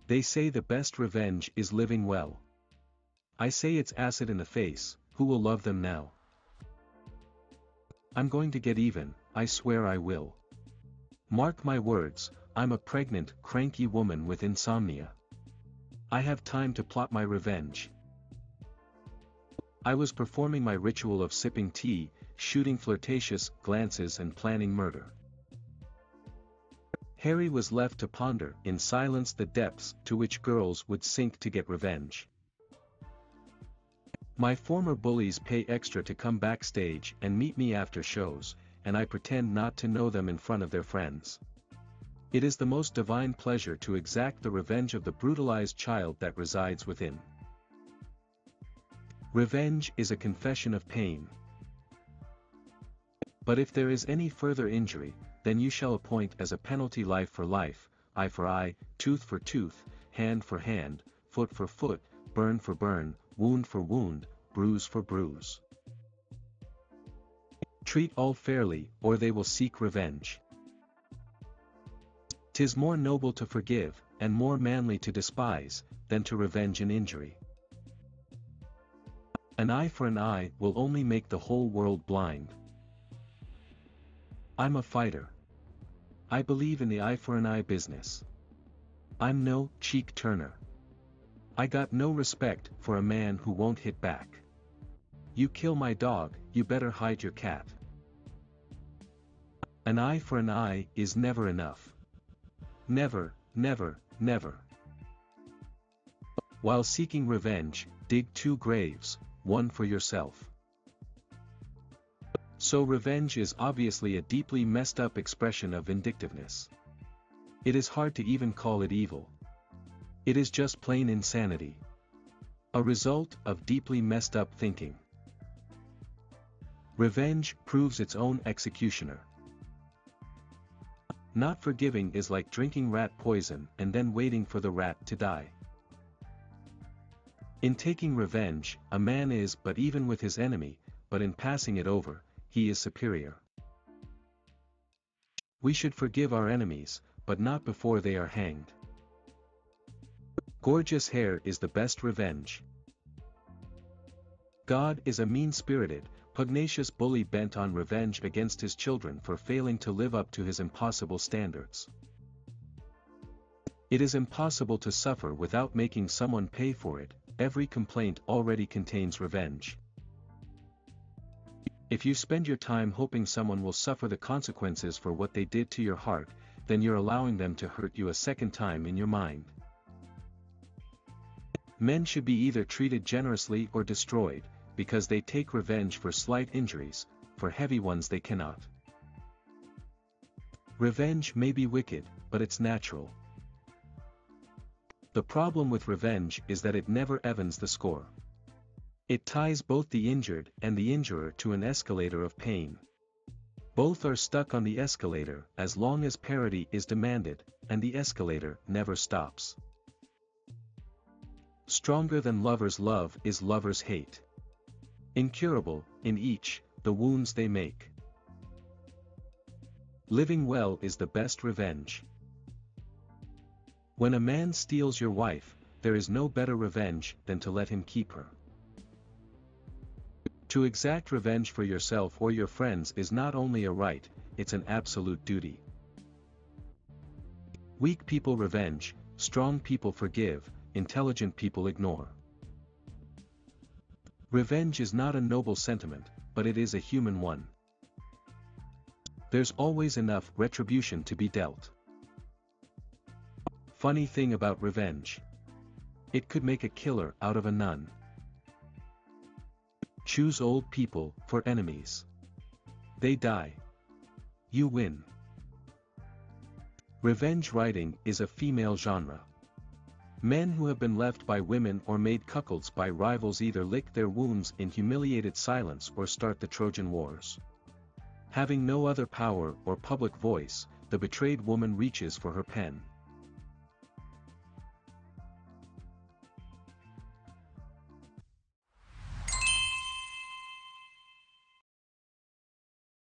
They say the best revenge is living well. I say it's acid in the face, who will love them now? I'm going to get even, I swear I will. Mark my words, I'm a pregnant, cranky woman with insomnia. I have time to plot my revenge. I was performing my ritual of sipping tea, shooting flirtatious glances and planning murder. Harry was left to ponder in silence the depths to which girls would sink to get revenge. My former bullies pay extra to come backstage and meet me after shows, and I pretend not to know them in front of their friends. It is the most divine pleasure to exact the revenge of the brutalized child that resides within. Revenge is a confession of pain. But if there is any further injury, then you shall appoint as a penalty life for life, eye for eye, tooth for tooth, hand for hand, foot for foot, burn for burn, wound for wound, bruise for bruise. Treat all fairly, or they will seek revenge. 'Tis more noble to forgive, and more manly to despise, than to revenge an injury. An eye for an eye will only make the whole world blind. I'm a fighter. I believe in the eye for an eye business. I'm no cheek turner. I got no respect for a man who won't hit back. You kill my dog, you better hide your cat. An eye for an eye is never enough. Never, never, never. While seeking revenge, dig 2 graves, one for yourself. So revenge is obviously a deeply messed up expression of vindictiveness. It is hard to even call it evil. It is just plain insanity. A result of deeply messed up thinking. Revenge proves its own executioner. Not forgiving is like drinking rat poison and then waiting for the rat to die. In taking revenge, a man is but even with his enemy, but in passing it over, he is superior. We should forgive our enemies, but not before they are hanged. Gorgeous hair is the best revenge. God is a mean-spirited, pugnacious bully bent on revenge against his children for failing to live up to his impossible standards. It is impossible to suffer without making someone pay for it. Every complaint already contains revenge. If you spend your time hoping someone will suffer the consequences for what they did to your heart, then you're allowing them to hurt you a second time in your mind. Men should be either treated generously or destroyed, because they take revenge for slight injuries, for heavy ones they cannot. Revenge may be wicked, but it's natural. The problem with revenge is that it never evens the score. It ties both the injured and the injurer to an escalator of pain. Both are stuck on the escalator as long as parity is demanded, and the escalator never stops. Stronger than lovers' love is lovers' hate. Incurable, in each, the wounds they make. Living well is the best revenge. When a man steals your wife, there is no better revenge than to let him keep her. To exact revenge for yourself or your friends is not only a right, it's an absolute duty. Weak people revenge, strong people forgive, intelligent people ignore. Revenge is not a noble sentiment, but it is a human one. There's always enough retribution to be dealt. Funny thing about revenge. It could make a killer out of a nun. Choose old people for enemies. They die. You win. Revenge writing is a female genre. Men who have been left by women or made cuckolds by rivals either lick their wounds in humiliated silence or start the Trojan Wars. Having no other power or public voice, the betrayed woman reaches for her pen.